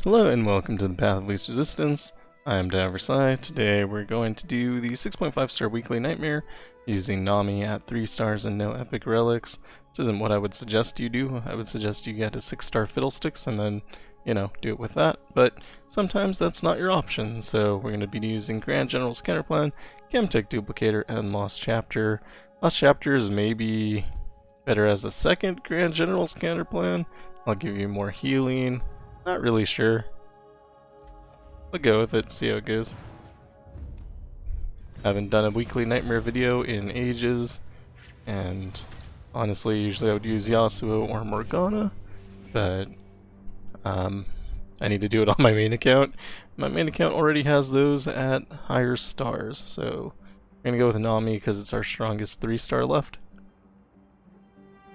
Hello and welcome to the Path of Least Resistance. I am Daversai. Today we're going to do the 6.5 star weekly nightmare using Nami at 3 stars and no epic relics. This isn't what I would suggest you do. I would suggest you get a 6-star fiddlesticks and then, do it with that. But sometimes that's not your option, so we're going to be using Grand General's Counterplan, Chemtech Duplicator, and Lost Chapter. Lost Chapter is maybe better as a second Grand General's Counterplan. I'll give you more healing. Not really sure. We'll go with it, see how it goes. Haven't done a weekly nightmare video in ages, and honestly, usually I would use Yasuo or Morgana, but I need to do it on my main account. My main account already has those at higher stars, so we're gonna go with Nami because it's our strongest 3-star left.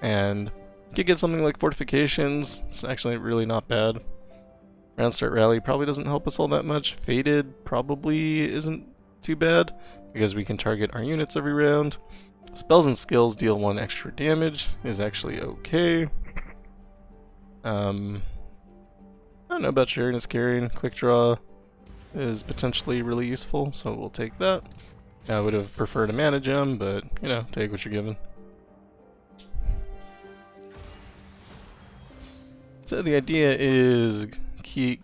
And you could get something like Fortifications. It's actually really not bad. Round start rally probably doesn't help us all that much. Faded probably isn't too bad because we can target our units every round. Spells and skills deal 1 extra damage is actually okay. I don't know about sharing is carrying. Quick draw is potentially really useful, so we'll take that. I would have preferred a mana gem, but take what you're given. So the idea is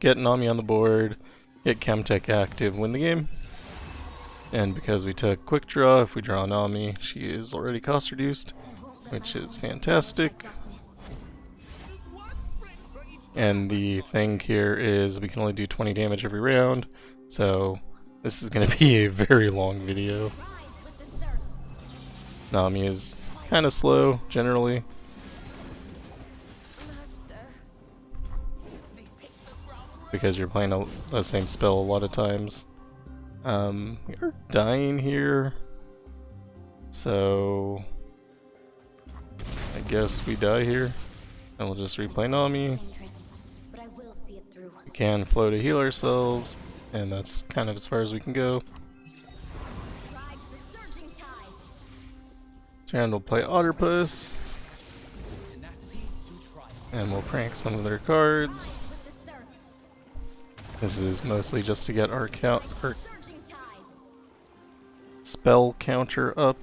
get Nami on the board, get Chemtech active, win the game. And because we took quick draw, if we draw Nami, she is already cost reduced, which is fantastic. And the thing here is we can only do 20 damage every round, so this is going to be a very long video. Nami is kind of slow, generally. Because you're playing the same spell a lot of times. We are dying here, so I guess we die here, and we'll just replay Nami. We can flow to heal ourselves, and that's kind of as far as we can go. And we'll play Otterpuss, and we'll prank some of their cards. This is mostly just to get our spell counter up.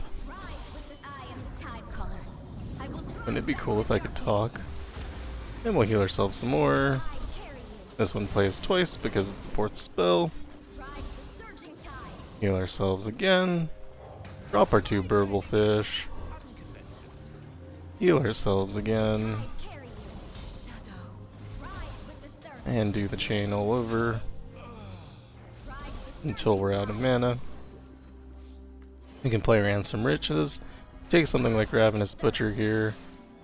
Wouldn't it be cool if I could talk? And we'll heal ourselves some more. This one plays twice because it's the 4th spell. Heal ourselves again. Drop our 2 burble fish. Heal ourselves again. And do the chain all over until we're out of mana. We can play Ransom Riches, take something like Ravenous Butcher here,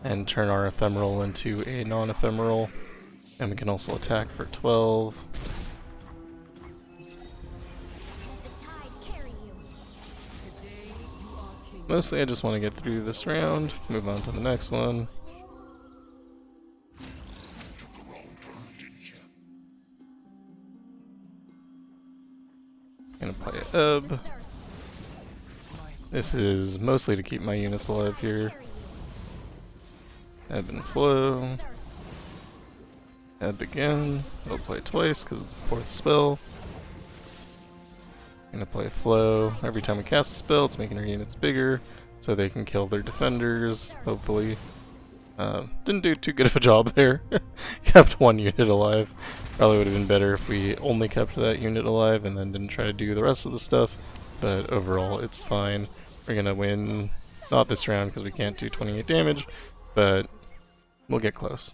and turn our ephemeral into a non-ephemeral. And we can also attack for 12. Mostly I just want to get through this round, move on to the next one. Gonna play Ebb. This is mostly to keep my units alive here. Ebb and Flow. Ebb again. I'll play twice because it's the 4th spell. Gonna play Flow. Every time we cast a spell, it's making our units bigger so they can kill their defenders, hopefully. Didn't do too good of a job there. Kept 1 unit alive. Probably would have been better if we only kept that unit alive and then didn't try to do the rest of the stuff. But overall, it's fine. We're gonna win, not this round because we can't do 28 damage, but we'll get close.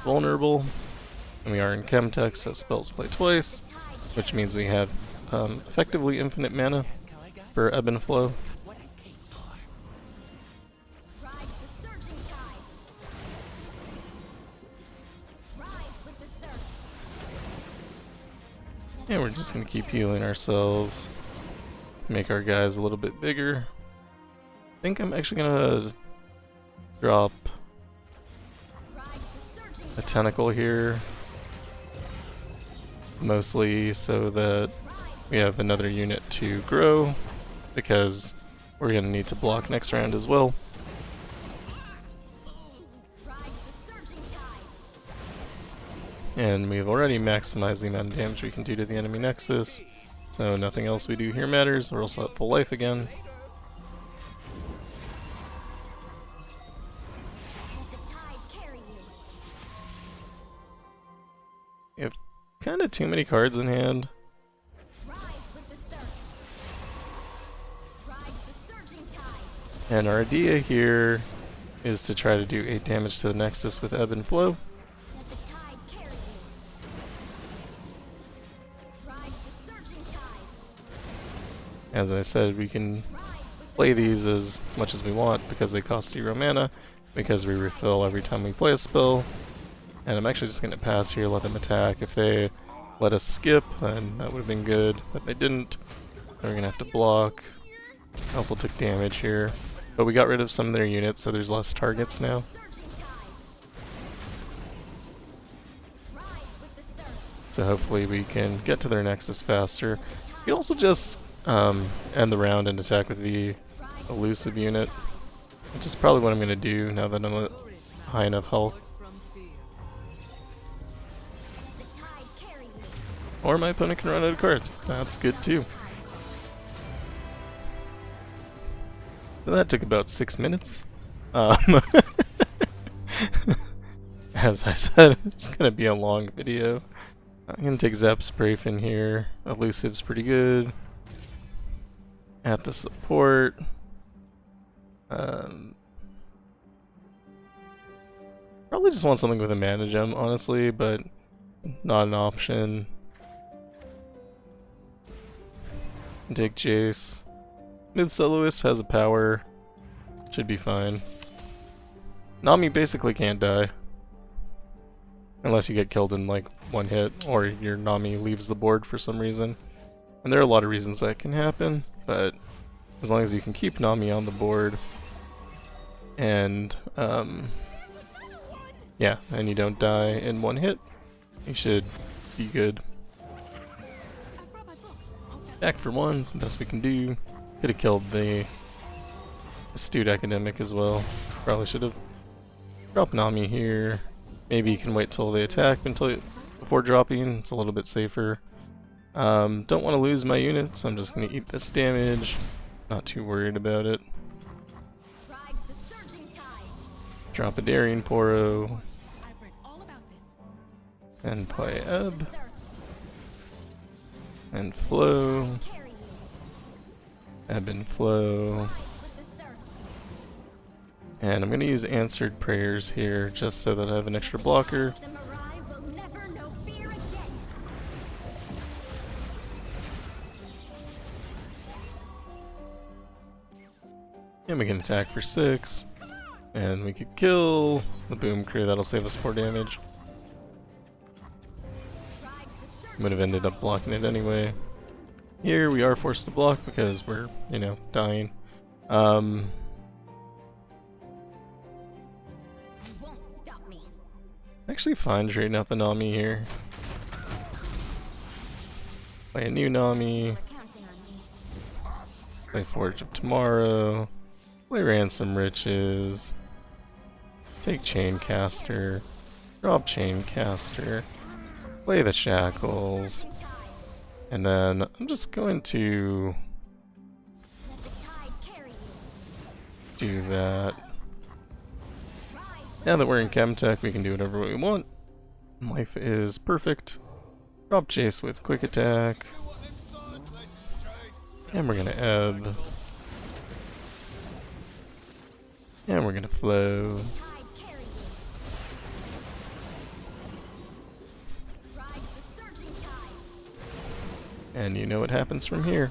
Vulnerable. And we are in Chemtech, so spells play twice, which means we have effectively infinite mana for Ebb and Flow. And we're just going to keep healing ourselves, make our guys a little bit bigger. I think I'm actually going to drop a tentacle here, mostly so that we have another unit to grow, because we're going to need to block next round as well. And we've already maximized the amount of damage we can do to the enemy nexus, so nothing else we do here matters. We're also at full life again. You have kind of too many cards in hand. And our idea here is to try to do 8 damage to the Nexus with Ebb and Flow. As I said, we can play these as much as we want because they cost 0 mana, because we refill every time we play a spell. And I'm actually just going to pass here, let them attack. If they let us skip, then that would have been good, but they didn't. Then we're going to have to block. Also took damage here. But we got rid of some of their units, so there's less targets now. So hopefully we can get to their Nexus faster. We can also just end the round and attack with the elusive unit, which is probably what I'm going to do now that I'm at high enough health. Or my opponent can run out of cards. That's good too. So that took about 6 minutes. As I said, it's going to be a long video. I'm going to take Zap's Brayfin here. Elusive's pretty good. At the support. Probably just want something with a mana gem, honestly, but not an option. Take Jace. Mid soloist has a power. Should be fine. Nami basically can't die. Unless you get killed in like 1 hit, or your Nami leaves the board for some reason. And there are a lot of reasons that can happen, but as long as you can keep Nami on the board, and yeah, and you don't die in 1 hit, you should be good. Back for 1, it's the best we can do. Could have killed the astute academic as well. Probably should have dropped Nami here. Maybe you can wait till they attack before dropping. It's a little bit safer. Don't want to lose my units, so I'm just going to eat this damage. Not too worried about it. Drop a Darien Poro. And play Ebb. And Flow. Ebb and Flow. And I'm going to use Answered Prayers here just so that I have an extra blocker. And we can attack for 6. And we could kill the Boom Crew, that'll save us 4 damage. Would have ended up blocking it anyway. Here we are forced to block because we're, you know, dying. Actually fine trading out the Nami here. Play a new Nami. Play Forge of Tomorrow. Play Ransom Riches. Take Chaincaster. Drop Chaincaster. Play the Shackles. And then I'm just going to do that. Now that we're in Chemtech, we can do whatever we want. Life is perfect. Drop Jace with Quick Attack. And we're gonna Ebb. And we're gonna Flow. And you know what happens from here.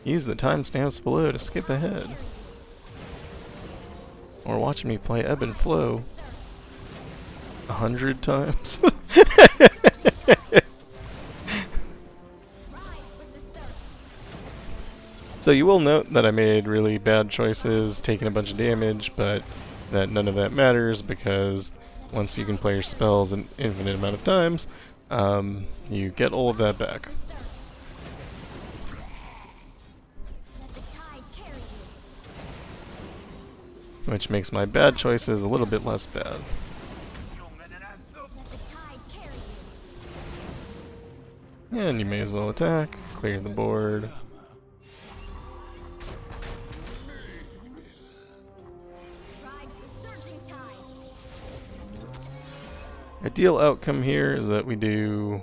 Use the timestamps below to skip ahead. Or watch me play Ebb and Flow 100 times. So you will note that I made really bad choices, taking a bunch of damage, but that none of that matters because once you can play your spells an infinite amount of times, you get all of that back. Which makes my bad choices a little bit less bad. And you may as well attack, clear the board. Ideal outcome here is that we do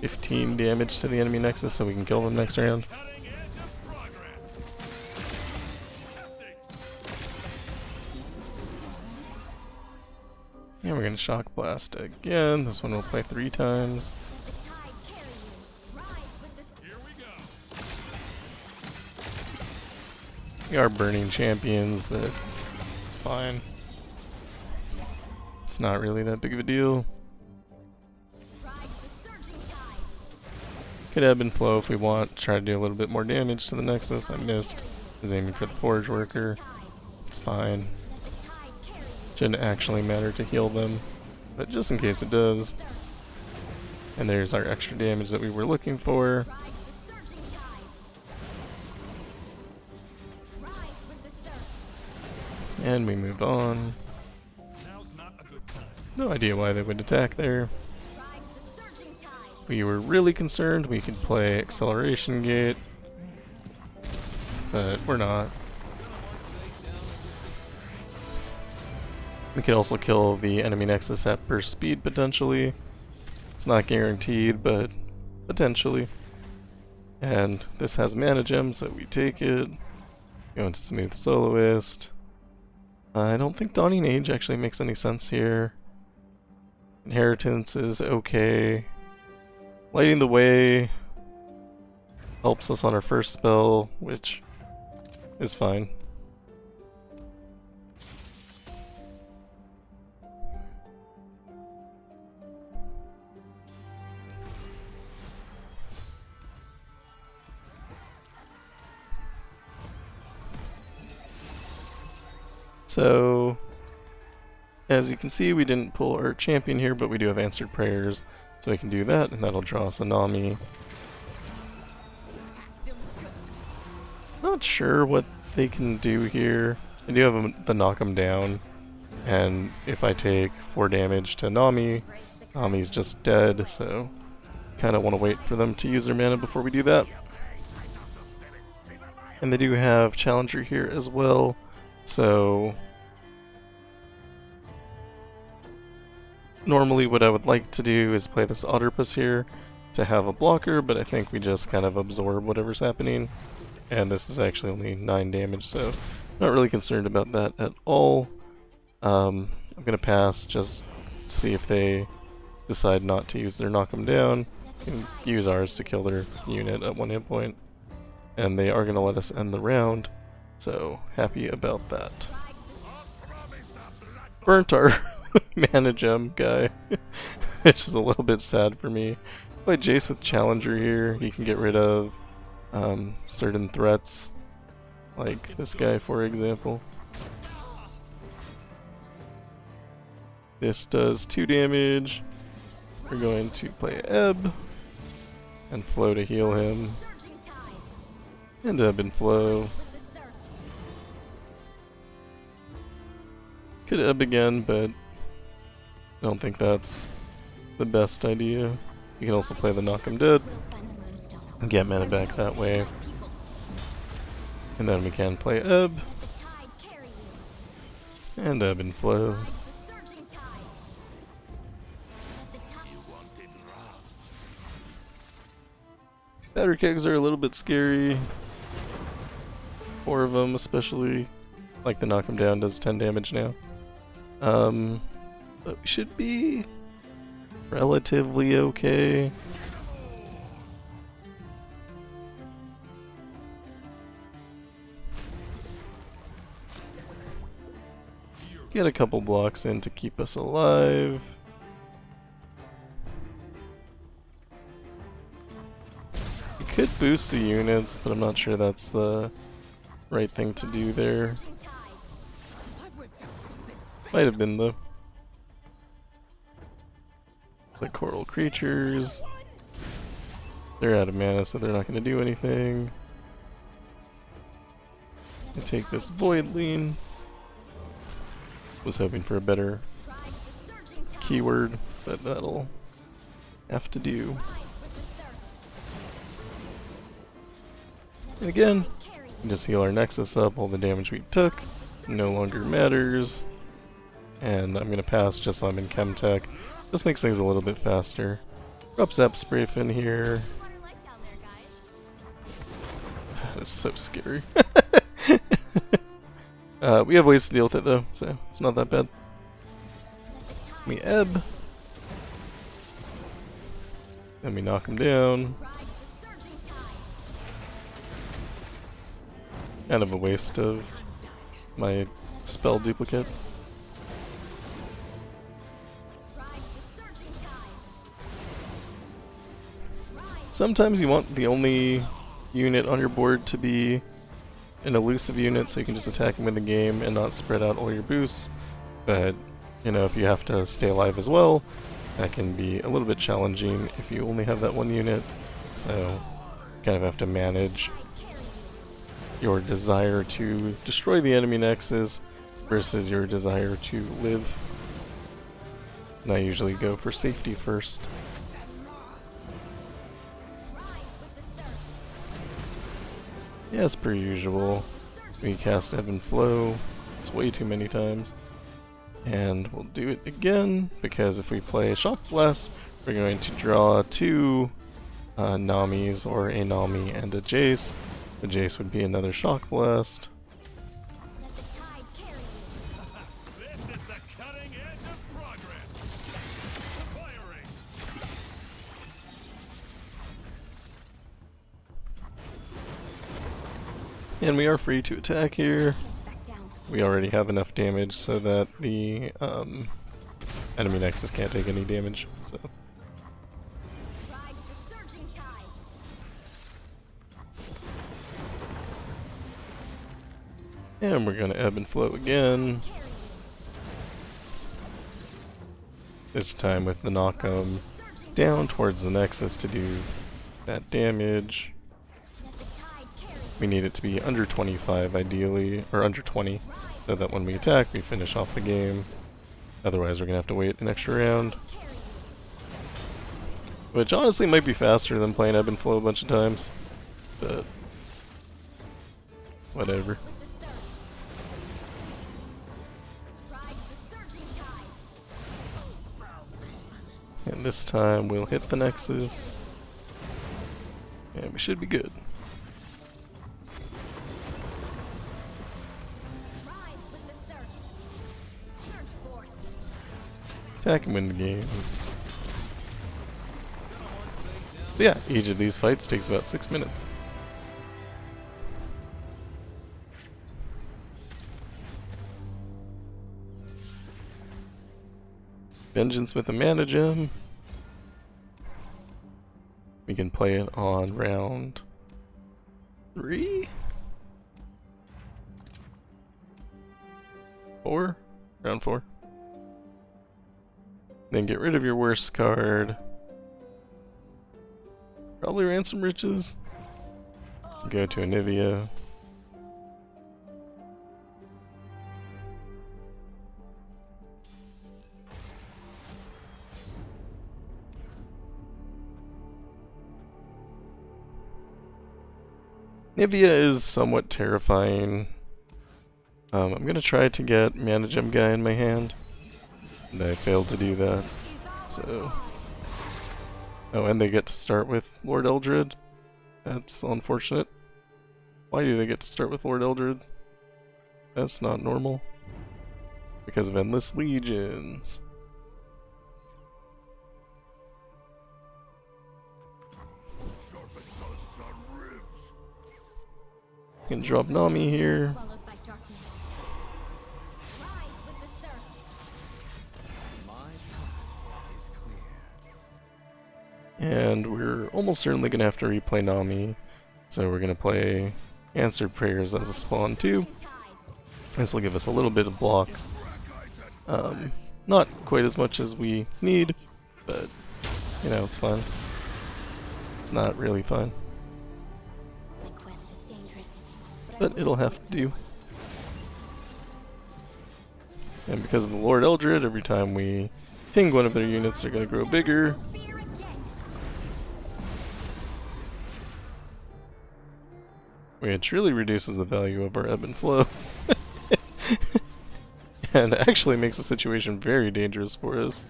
15 damage to the enemy nexus so we can kill them next round. And we're going to Shock Blast again. This one will play 3 times. We are burning champions, but it's fine. It's not really that big of a deal. Could ebb and flow if we want. Try to do a little bit more damage to the Nexus. I missed. I was aiming for the Forge Worker. It's fine. Shouldn't actually matter to heal them, but just in case it does. And there's our extra damage that we were looking for. And we move on. No idea why they would attack there. We were really concerned we could play Acceleration Gate, but we're not. We could also kill the enemy nexus at burst speed potentially. It's not guaranteed, but potentially. And this has mana gems, so we take it. Go into Smooth Soloist. I don't think Dawning Age actually makes any sense here. Inheritance is okay. Lighting the Way helps us on our first spell, which is fine. So, as you can see, we didn't pull our champion here, but we do have Answered Prayers, so we can do that, and that'll draw us a Nami. Not sure what they can do here. I do have the knock 'em down, and if I take 4 damage to Nami, Nami's just dead, so kind of want to wait for them to use their mana before we do that. And they do have Challenger here as well, so normally what I would like to do is play this Otterpus here to have a blocker, but I think we just kind of absorb whatever's happening. And this is actually only 9 damage, so not really concerned about that at all. I'm going to pass, just see if they decide not to use their knock 'em down. We can use ours to kill their unit at 1 hit point. And they are going to let us end the round, so happy about that. Burnt our mana gem guy, which is a little bit sad for me. Play Jace with Challenger here. He can get rid of certain threats, like this guy for example. This does 2 damage. We're going to play Ebb and Flow to heal him. And Ebb and Flow. Could Ebb again, but I don't think that's the best idea. You can also play the Knock 'em Dead and get mana back that way. And then we can play Ebb and Ebb and Flow. Battery kegs are a little bit scary. 4 of them especially. Like the Knock 'em Down does 10 damage now. But we should be relatively okay. Get a couple blocks in to keep us alive. We could boost the units, but I'm not sure that's the right thing to do there. Might have been though. The Coral Creatures. They're out of mana, so they're not going to do anything. I take this Void Lean. Was hoping for a better keyword, but that'll have to do. And again, just heal our Nexus up, all the damage we took no longer matters. And I'm gonna pass just so I'm in Chemtech. Just makes things a little bit faster. Drop Zap Sprafe in here. That is so scary. We have ways to deal with it though, so it's not that bad. We ebb. Then we knock him down. Kind of a waste of my spell duplicate. Sometimes you want the only unit on your board to be an elusive unit so you can just attack him in the game and not spread out all your boosts. But, you know, if you have to stay alive as well, that can be a little bit challenging if you only have that one unit. So, you kind of have to manage your desire to destroy the enemy nexus versus your desire to live. And I usually go for safety first. As per usual, we cast Ebb and Flow. It's way too many times. And we'll do it again, because if we play Shock Blast, we're going to draw two Namis, or a Nami and a Jace. The Jace would be another Shock Blast. And we are free to attack here. We already have enough damage so that the enemy nexus can't take any damage. So. And we're gonna ebb and flow again. This time with the knock-em down towards the nexus to do that damage. We need it to be under 25 ideally, or under 20, so that when we attack we finish off the game. Otherwise we're gonna have to wait an extra round. Which honestly might be faster than playing Ebb and Flow a bunch of times, but whatever. And this time we'll hit the nexus, and we should be good. Attack and win the game. So yeah, each of these fights takes about 6 minutes. Vengeance with a mana gem. We can play it on round 3? 4? Round 4. Then get rid of your worst card. Probably Ransom Riches. Go to Anivia. Anivia is somewhat terrifying. I'm gonna try to get Mana Gem Guy in my hand. And I failed to do that, so... Oh, and they get to start with Lord Eldred. That's unfortunate. Why do they get to start with Lord Eldred? That's not normal. Because of Endless Legions. You can drop Nami here. And we're almost certainly going to have to replay Nami, so we're going to play Answered Prayers as a spawn too. This will give us a little bit of block. Not quite as much as we need, but, you know, it's fine. It's not really fine. But it'll have to do. And because of the Lord Eldred, every time we ping one of their units, they're going to grow bigger. which really reduces the value of our ebb and flow. And actually makes the situation very dangerous for us.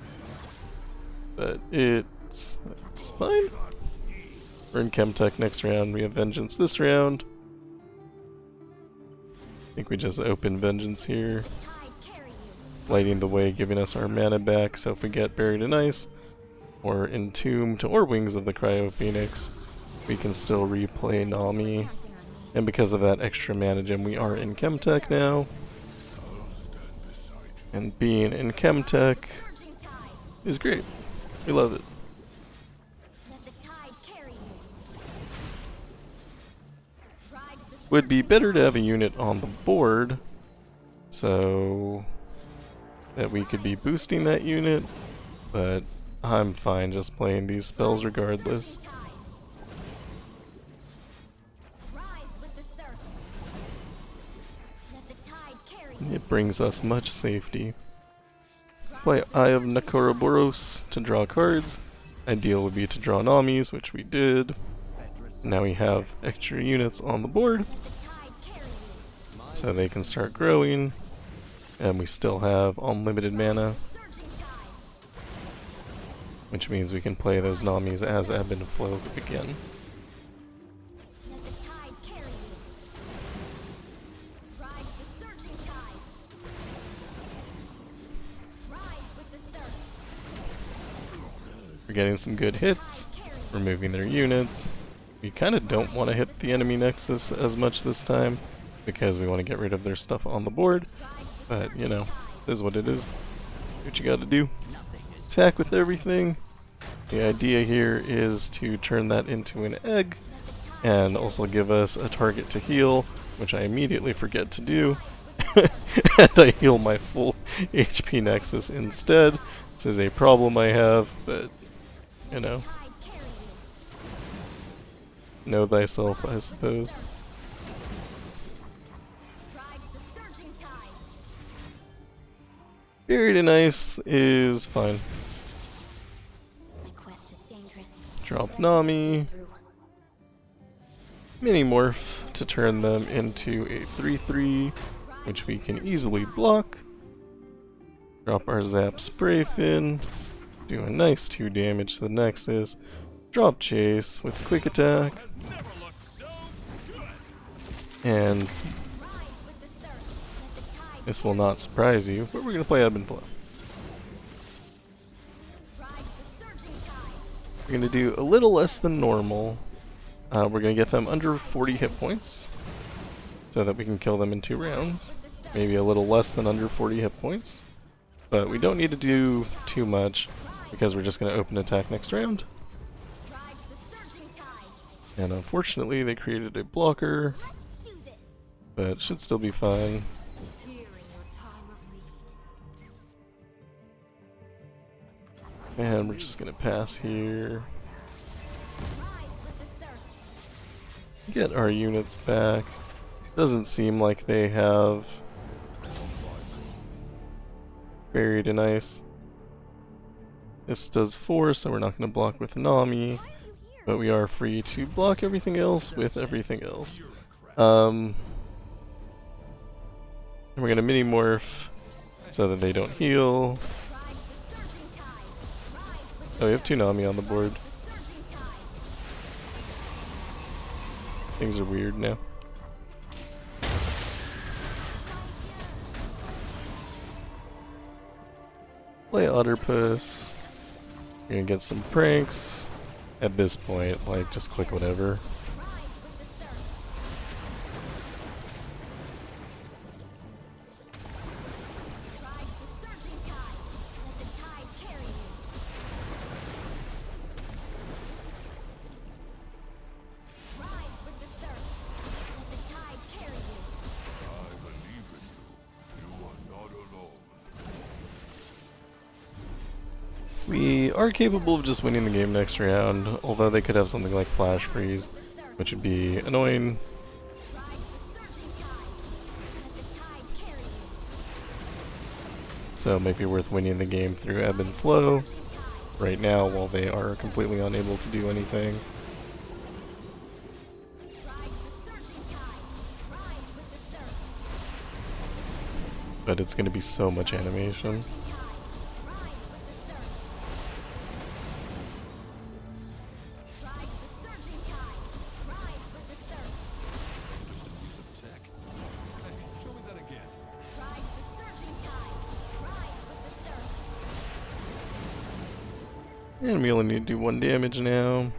But it's fine. We're in Chemtech next round. We have Vengeance this round. I think we just open Vengeance here. Lighting the way, giving us our mana back, so if we get Buried in Ice, or Entombed, or Wings of the Cryo Phoenix, we can still replay Nami. And because of that extra mana gem, we are in Chemtech now. And being in Chemtech is great. We love it. Would be better to have a unit on the board, so that we could be boosting that unit, but I'm fine just playing these spells regardless. It brings us much safety. Play Eye of Nakoroboros to draw cards. Ideal would be to draw Namis, which we did. Now we have extra units on the board, so they can start growing, and we still have unlimited mana, which means we can play those Namis as ebb and flow again. We're getting some good hits, removing their units. We kind of don't want to hit the enemy nexus as much this time, because we want to get rid of their stuff on the board, but you know, it is what it is. What you gotta do. Attack with everything. The idea here is to turn that into an egg, and also give us a target to heal, which I immediately forget to do. And I heal my full HP nexus instead. This is a problem I have, but you know. Know thyself, I suppose. Buried in Ice is fine. Drop Nami. Mini Morph to turn them into a 3/3, which we can easily block. Drop our Zap Spray Fin. Do a nice 2 damage to the Nexus. Drop Chase with Quick Attack. And this will not surprise you, but we're going to play Ebb and Flow. We're going to do a little less than normal. We're going to get them under 40 hit points, so that we can kill them in 2 rounds. Maybe a little less than under 40 hit points. But we don't need to do too much, because we're just going to open attack next round. And unfortunately they created a blocker, but it should still be fine. And we're just gonna pass here. Get our units back. Doesn't seem like they have Buried in Ice. This does 4, so we're not gonna block with Nami. But we are free to block everything else with everything else. And we're gonna mini morph so that they don't heal. Oh, we have 2 Nami on the board. Things are weird now. Play Otterpuss. We're gonna get some pranks. At this point, like, just click whatever. We are capable of just winning the game next round, although they could have something like Flash Freeze, which would be annoying. So it might be worth winning the game through Ebb and Flow right now while they are completely unable to do anything. but it's going to be so much animation. And we only need to do 1 damage now.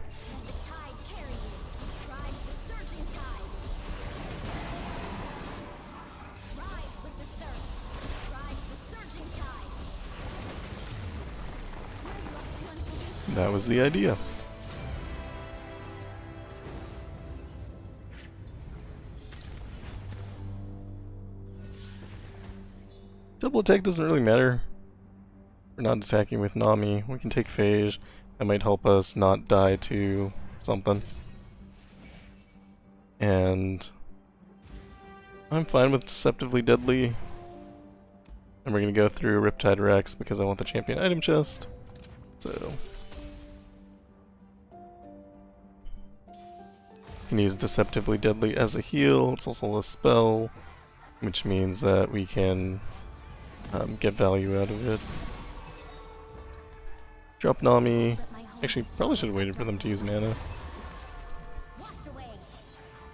That was the idea. Double attack doesn't really matter. We're not attacking with Nami. We can take Phage. That might help us not die to something. And I'm fine with Deceptively Deadly. And we're going to go through Riptide Rex because I want the champion item chest. So you can use Deceptively Deadly as a heal. It's also a spell, which means that we can get value out of it. Drop Nami. Actually, probably should have waited for them to use mana.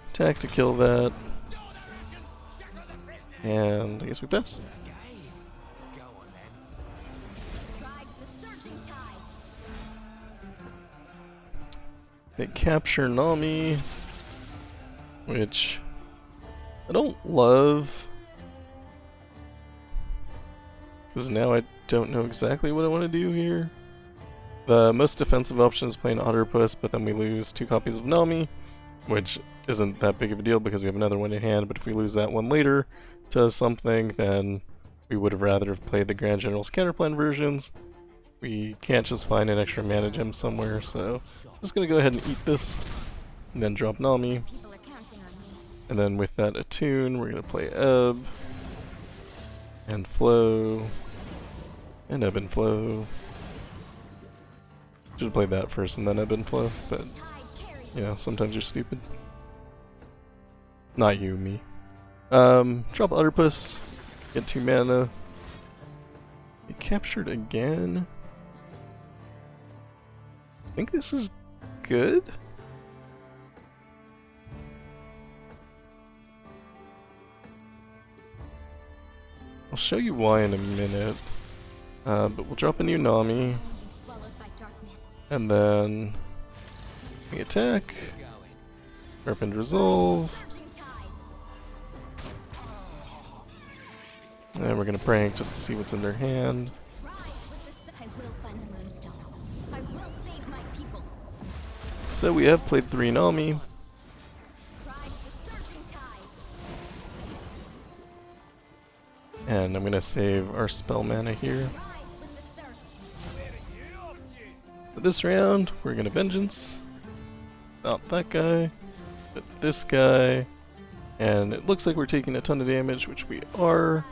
Attack to kill that. And I guess we pass. They capture Nami, which I don't love, because now I don't know exactly what I want to do here. The most defensive option is playing Otterpuss, but then we lose 2 copies of Nami, which isn't that big of a deal because we have another one in hand, but if we lose that one later to something, then we would have rather have played the Grand General's Counterplan versions. We can't just find an extra mana gem somewhere, so I'm just gonna go ahead and eat this, and then drop Nami. And then with that attune, we're gonna play Ebb, and Flow, and Ebb and Flow. Should have played that first and then Ebb and Flow, but you know, sometimes you're stupid. Not you, me. Drop Otterpuss, get 2 mana. Get captured again. I think this is good. I'll show you why in a minute. But we'll drop a new Nami. And then we attack. Sharpened Resolve. And we're gonna prank just to see what's in their hand. So we have played 3 Nami. And I'm gonna save our spell mana here. For this round, we're gonna Vengeance. Not that guy, but this guy. And it looks like we're taking a ton of damage, which we are.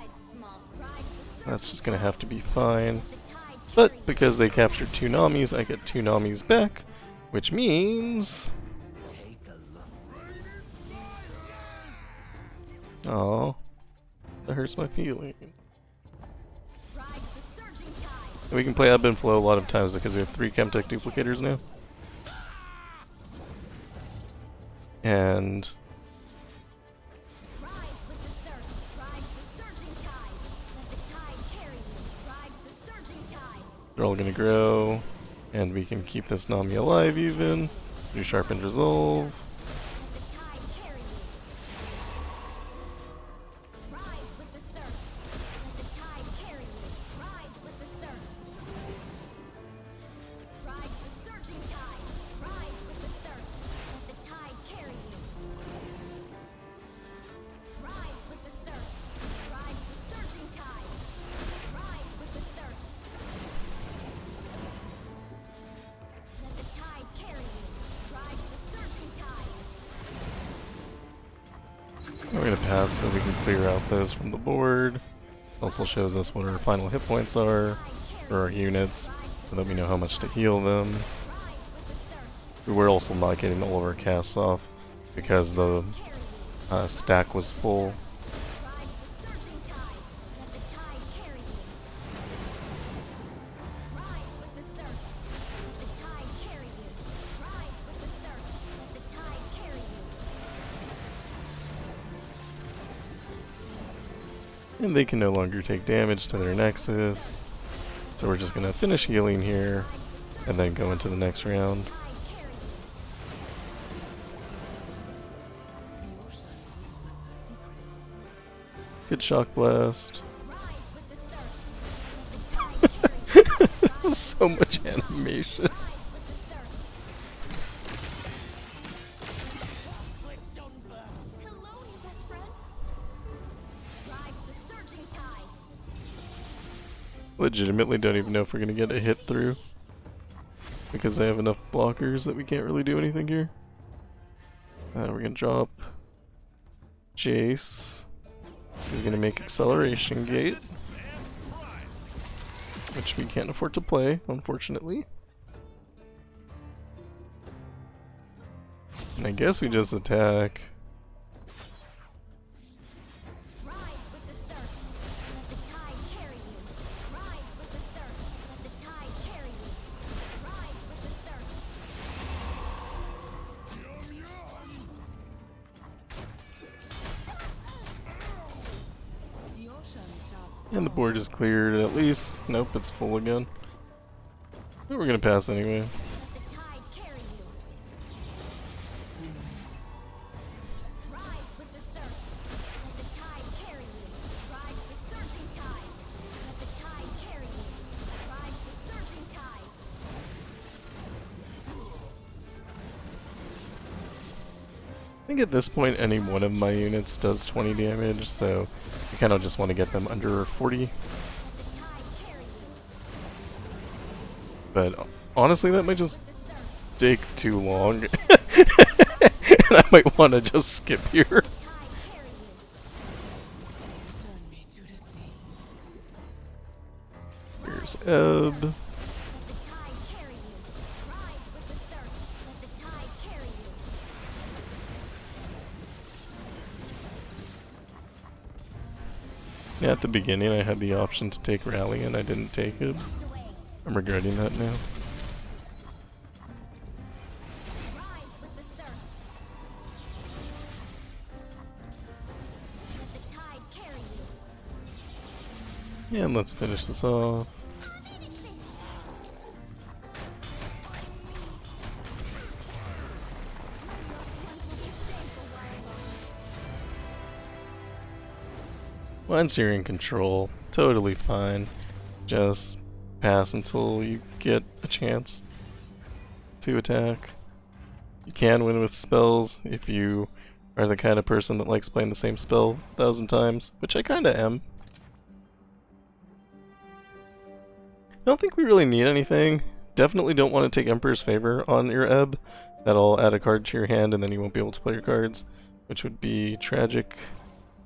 That's just gonna have to be fine. But because they captured 2 Namis, I get 2 Namis back, which means... Oh, that hurts my feeling. And we can play Ebb and Flow a lot of times because we have 3 Chemtech Duplicators now. And... they're all gonna grow, and we can keep this Nami alive even. Do Sharpened Resolve. We're gonna pass so we can clear out those from the board. Also shows us what our final hit points are for our units, so that we know how much to heal them. We were also not getting all of our casts off because the stack was full. And they can no longer take damage to their Nexus. So we're just gonna finish healing here, and then go into the next round. Good Shock Blast. This is so much animation. Legitimately don't even know if we're gonna get a hit through, because they have enough blockers that we can't really do anything here. We're gonna drop Jace. He's gonna make Acceleration Gate, which we can't afford to play, unfortunately. And I guess we just attack. And the board is cleared at least. Nope, it's full again. But we're gonna pass anyway. I think at this point any one of my units does 20 damage, so I kind of just want to get them under 40. But honestly, that might just take too long. And I might want to just skip here. Here's Ebb. Yeah, at the beginning I had the option to take Rally and I didn't take it. I'm regretting that now. And let's finish this off. Once you're in control, totally fine. Just pass until you get a chance to attack. You can win with spells if you are the kind of person that likes playing the same spell 1,000 times, which I kinda am. I don't think we really need anything. Definitely don't want to take Emperor's Favor on your Ebb. That'll add a card to your hand and then you won't be able to play your cards, which would be tragic.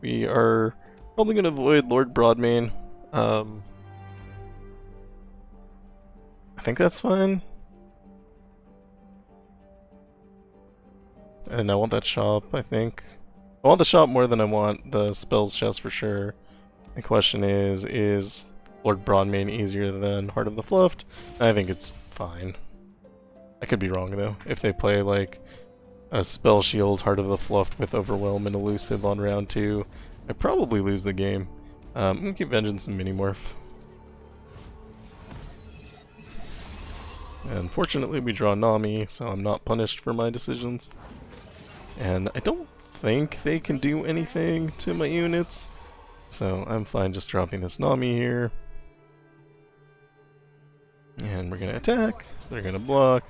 We are probably going to avoid Lord Broadmane. I think that's fine. And I want that shop, I think. I want the shop more than I want the spells chest for sure. The question is Lord Broadmane easier than Heart of the Fluft? I think it's fine. I could be wrong though. If they play like a Spell Shield Heart of the Fluft with Overwhelm and Elusive on round 2, I probably lose the game. I'm gonna keep Vengeance and Minimorph. And fortunately we draw Nami, so I'm not punished for my decisions. And I don't think they can do anything to my units, so I'm fine just dropping this Nami here. And we're gonna attack, they're gonna block,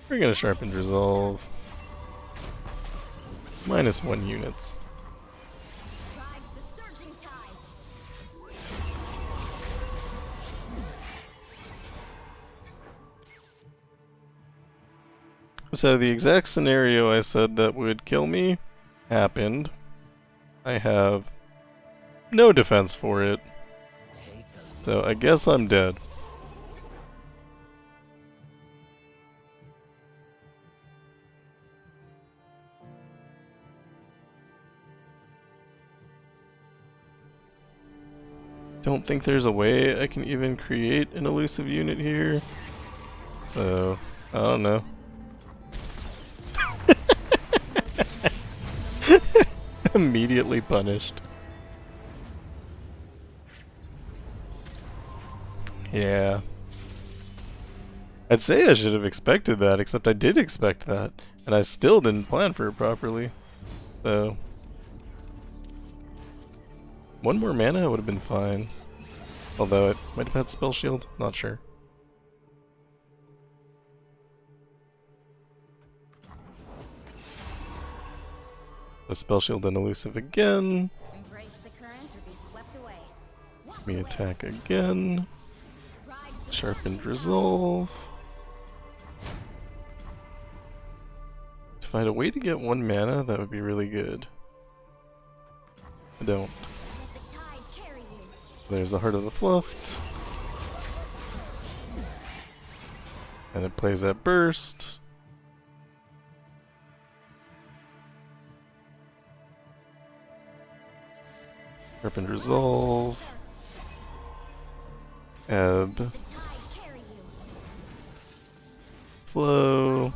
we're gonna Sharpened Resolve. -1 units. So the exact scenario I said that would kill me happened. I have no defense for it. So I guess I'm dead. Don't think there's a way I can even create an elusive unit here. So, I don't know. Immediately punished. Yeah. I'd say I should have expected that, except I did expect that, and I still didn't plan for it properly. So, one more mana would have been fine. Although it might have had Spell Shield, not sure. The Spell Shield and Elusive again. We attack again. Sharpened Resolve. If I had a way to get 1 mana, that would be really good. I don't. There's the Heart of the Fluft. And it plays that Burst. Sharpened Resolve. Ebb. Flow.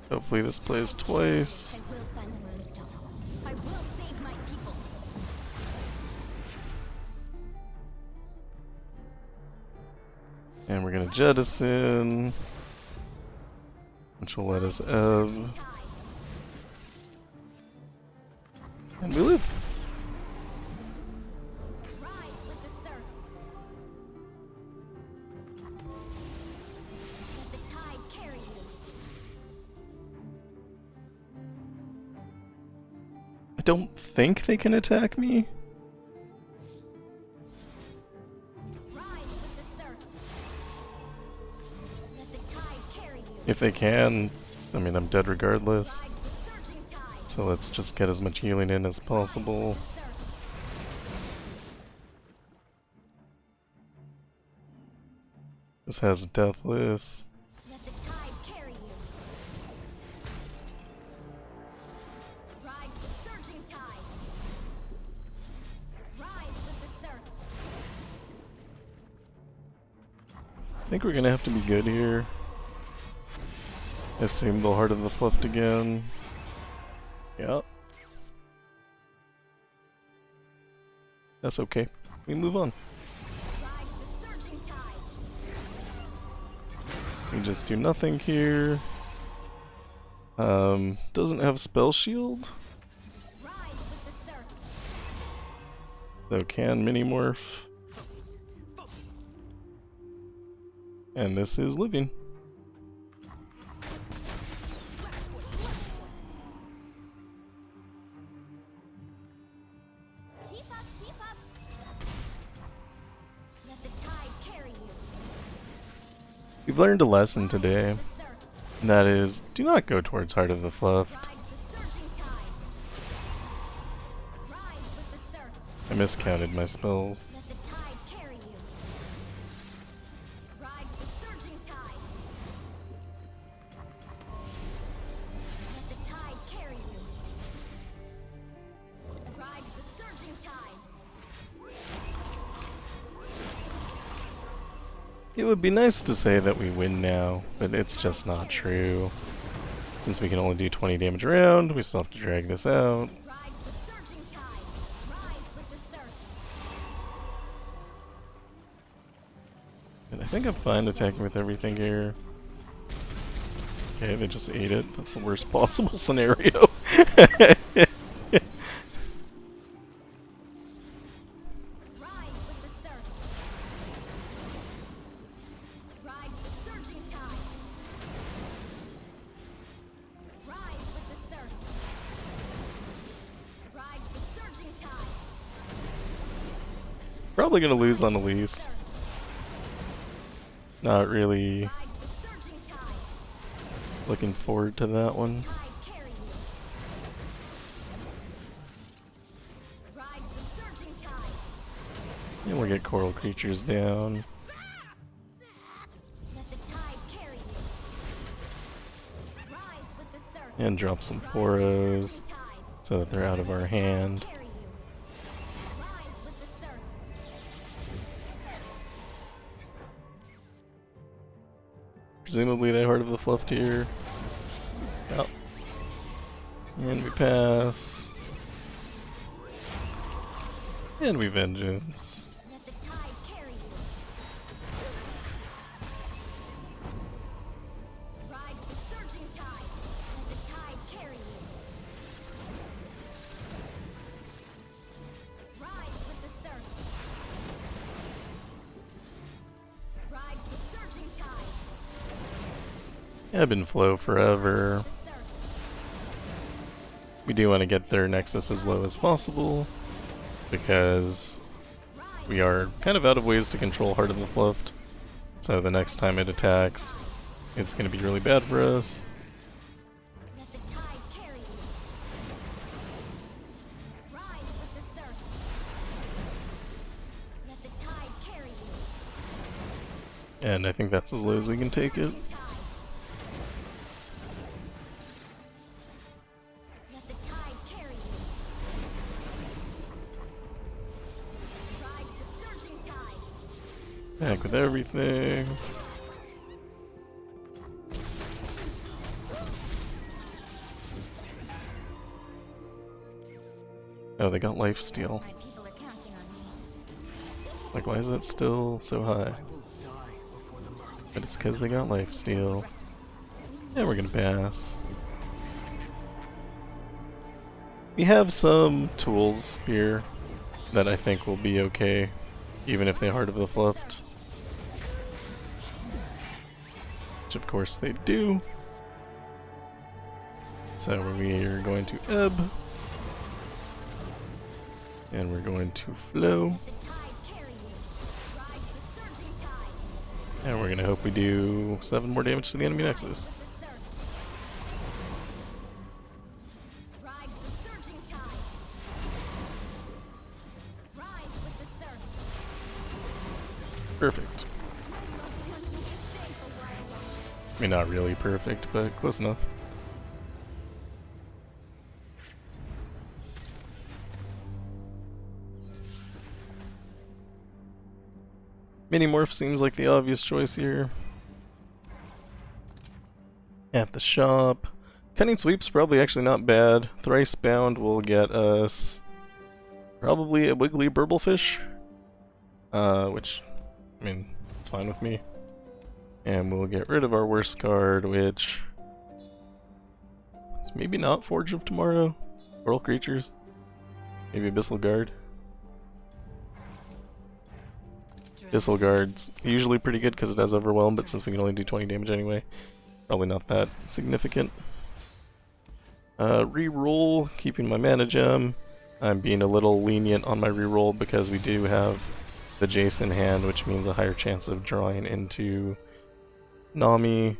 Hopefully this plays twice. And we're gonna jettison, which will let us ebb. And we live. I don't think they can attack me. If they can, I mean, I'm dead regardless. So let's just get as much healing in as possible. This has Deathless. I think we're gonna have to be good here. Assume the Heart of the Fluft again. Yep. That's okay. We move on. We just do nothing here. Doesn't have Spell Shield. So can Minimorph. And this is living. We've learned a lesson today, and that is, do not go towards Heart of the Fluft. I miscounted my spells. It would be nice to say that we win now, but it's just not true. Since we can only do 20 damage around, we still have to drag this out. And I think I'm fine attacking with everything here. Okay, they just ate it. That's the worst possible scenario. Probably gonna lose on Elise. Not really looking forward to that one. And we'll get Coral Creatures down. And drop some Poros so that they're out of our hand. Presumably they Heart of the Fluft here. Oh. And we pass. And we Vengeance. Ebb and flow forever. We do want to get their Nexus as low as possible, because we are kind of out of ways to control Heart of the Fluft. So the next time it attacks, it's going to be really bad for us. And I think that's as low as we can take it. Back with everything. Oh, they got lifesteal. Like, why is that still so high? But it's because they got lifesteal. And we're gonna pass. We have some tools here that I think will be okay, even if they Heart of the Fluft. Which of course they do. So we are going to ebb. And we're going to flow. And we're gonna hope we do 7 more damage to the enemy Nexus. Perfect. I mean, not really perfect, but close enough. Minimorph seems like the obvious choice here. At the shop. Cunning Sweep's probably actually not bad. Thrice Bound will get us probably a Wiggly Burblefish. Which, I mean, it's fine with me. And we'll get rid of our worst card, which is maybe not Forge of Tomorrow. Coral Creatures. Maybe Abyssal Guard. Abyssal Guard's usually pretty good because it has Overwhelm, but since we can only do 20 damage anyway, probably not that significant. Reroll, keeping my mana gem. I'm being a little lenient on my reroll because we do have the Jace in hand, which means a higher chance of drawing into Nami.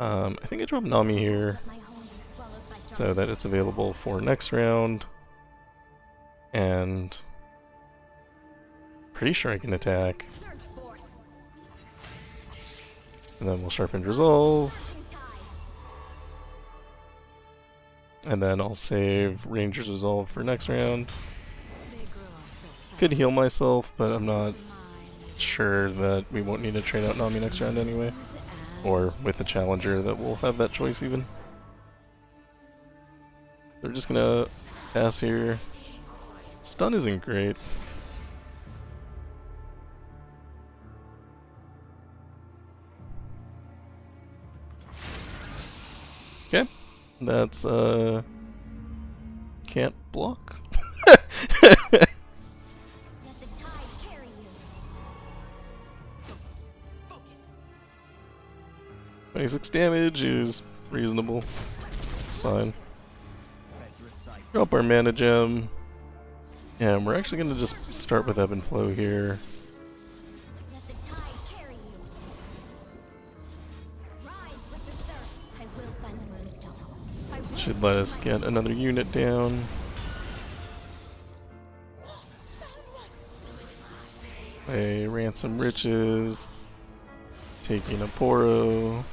I think I dropped Nami here so that it's available for next round. And pretty sure I can attack. And then we'll Sharpened Resolve. And then I'll save Ranger's Resolve for next round. Could heal myself, but I'm not sure that we won't need to train out Nami next round anyway. Or with the Challenger that we'll have that choice even. They're just gonna pass here. Stun isn't great. Okay. That's can't block. 26 damage is reasonable. It's fine. Drop our mana gem. And we're actually gonna just start with Ebb and Flow here. Should let us get another unit down. A Ransom Riches. Taking a Poro.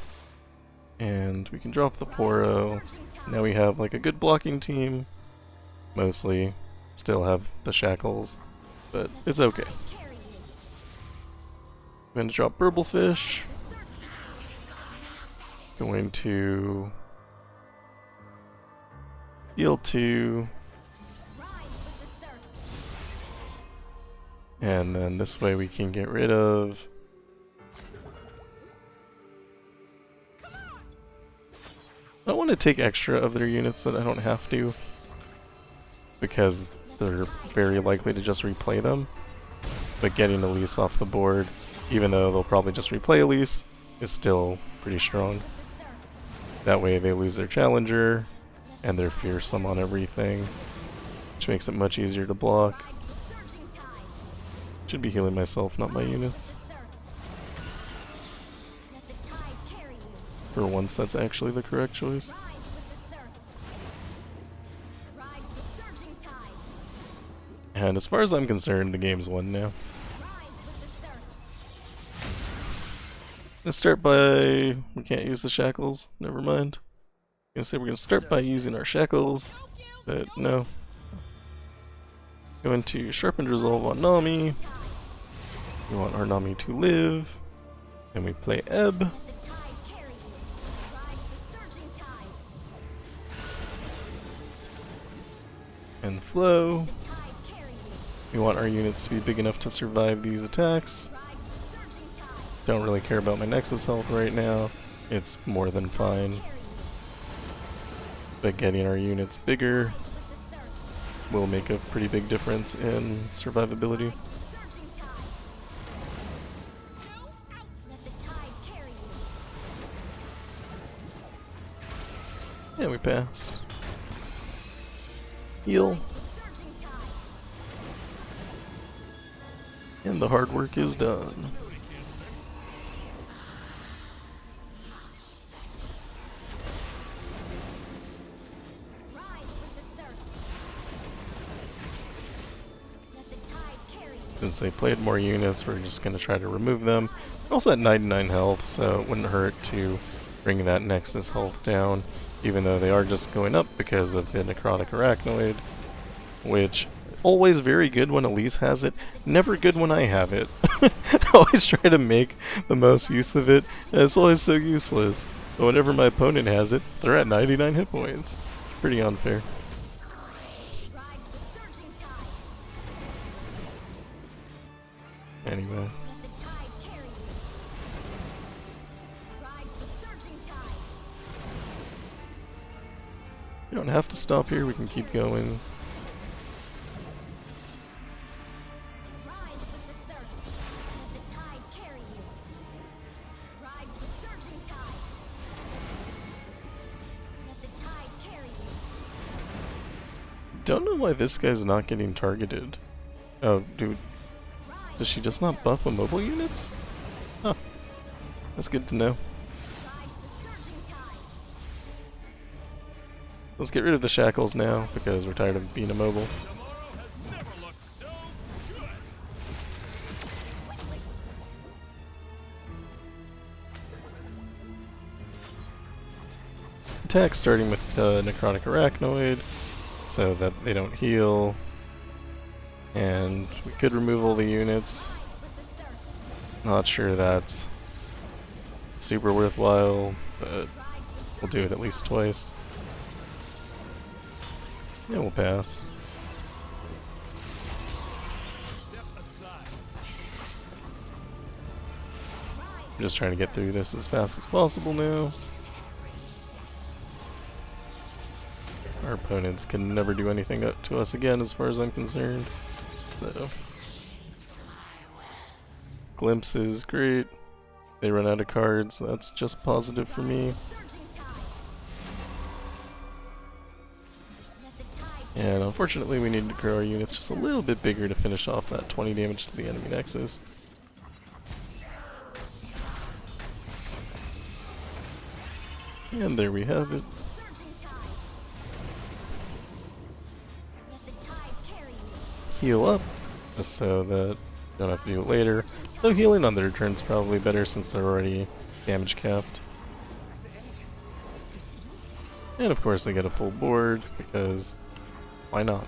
And we can drop the Poro. Now we have like a good blocking team. Mostly. Still have the Shackles. But it's okay. I'm gonna drop Burblefish. Going to heal 2. And then this way we can get rid of... I don't want to take extra of their units that I don't have to, because they're very likely to just replay them. But getting Elise off the board, even though they'll probably just replay Elise, is still pretty strong. That way they lose their challenger, and they're fearsome on everything, which makes it much easier to block. Should be healing myself, not my units. For once, that's actually the correct choice. And as far as I'm concerned, the game's won now. Let's start by... we can't use the shackles, never mind. I'm gonna say we're gonna start by using our shackles, but no. Go into Sharpened Resolve on Nami. We want our Nami to live. And we play Ebb. And Flow. We want our units to be big enough to survive these attacks. Don't really care about my Nexus health right now. It's more than fine. But getting our units bigger will make a pretty big difference in survivability. Yeah, we pass. Heal. And the hard work is done. Since they played more units, we're just going to try to remove them. We're also at 99 health, so it wouldn't hurt to bring that Nexus health down, even though they are just going up because of the Necrotic Arachnoid, which always very good when Elise has it, never good when I have it. I always try to make the most use of it, and it's always so useless. But whenever my opponent has it, they're at 99 hit points. Pretty unfair. Anyway. We don't have to stop here, we can keep going. Don't know why this guy's not getting targeted. Oh, dude. Does she just not buff immobile units? Huh. That's good to know. Let's get rid of the shackles now, because we're tired of being immobile. Attack starting with the Necrotic Arachnoid, so that they don't heal. And we could remove all the units. Not sure that's super worthwhile, but we'll do it at least twice. Yeah, we'll pass. I'm just trying to get through this as fast as possible now. Our opponents can never do anything to us again as far as I'm concerned. So, Glimpse is great. They run out of cards, that's just positive for me. And unfortunately we need to grow our units just a little bit bigger to finish off that 20 damage to the enemy Nexus. And there we have it. Heal up, just so that you don't have to do it later. Though healing on their turn's probably better since they're already damage capped. And of course they get a full board, because why not?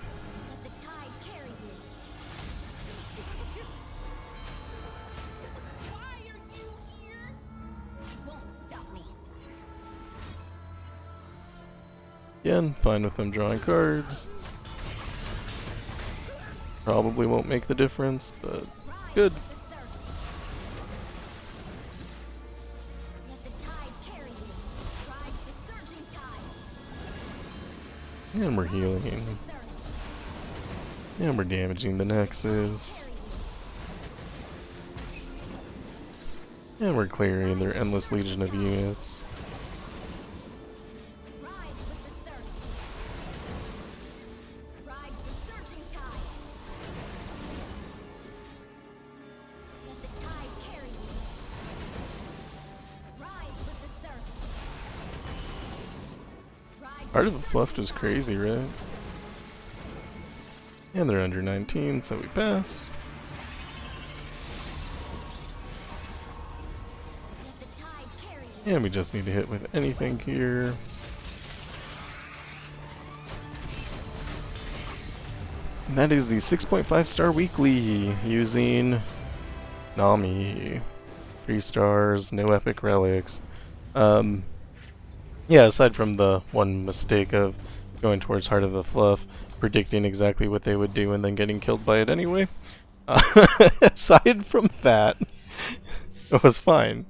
Again, fine with them drawing cards. Probably won't make the difference, but good. And we're healing. And we're damaging the Nexus. And we're clearing their endless legion of units. Part of the Fluft was crazy, right? And they're under 19, so we pass. And we just need to hit with anything here. And that is the 6.5 star weekly using Nami. 3 stars, no epic relics. Yeah, aside from the one mistake of going towards Heart of the Fluff, predicting exactly what they would do and then getting killed by it anyway. Aside from that, it was fine.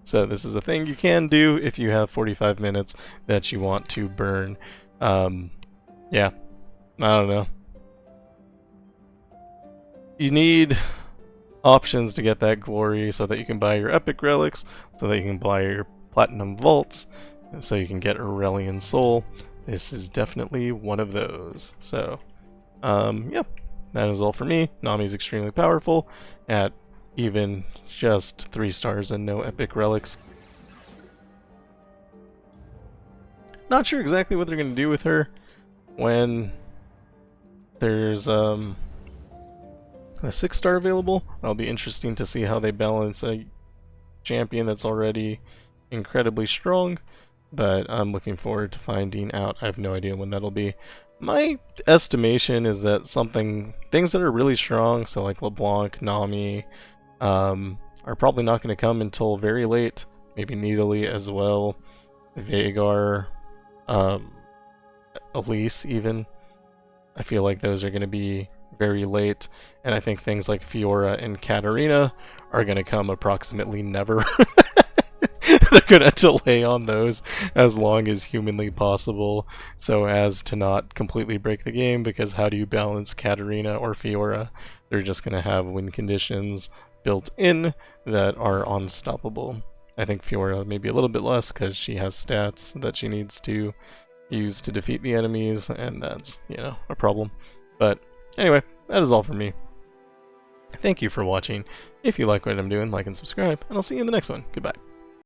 So this is a thing you can do if you have 45 minutes that you want to burn. Yeah, I don't know. You need options to get that glory so that you can buy your epic relics, so that you can buy your platinum vaults, so you can get Aurelian Soul. This is definitely one of those. So, yeah, that is all for me. Nami is extremely powerful at even just 3 stars and no epic relics. Not sure exactly what they're going to do with her when there's a 6 star available. That'll be interesting to see how they balance a champion that's already incredibly strong, but I'm looking forward to finding out. I have no idea when that'll be. My estimation is that things that are really strong, so like LeBlanc, Nami, are probably not going to come until very late. Maybe Nidalee as well, Vhagar, Elise even. I feel like those are going to be very late, and I think things like Fiora and Katarina are going to come approximately never. They're going to delay on those as long as humanly possible, so as to not completely break the game, because how do you balance Katarina or Fiora? They're just going to have win conditions built in that are unstoppable. I think Fiora maybe a little bit less because she has stats that she needs to use to defeat the enemies, and that's, you know, a problem. But anyway, that is all for me. Thank you for watching. If you like what I'm doing, like and subscribe, and I'll see you in the next one. Goodbye.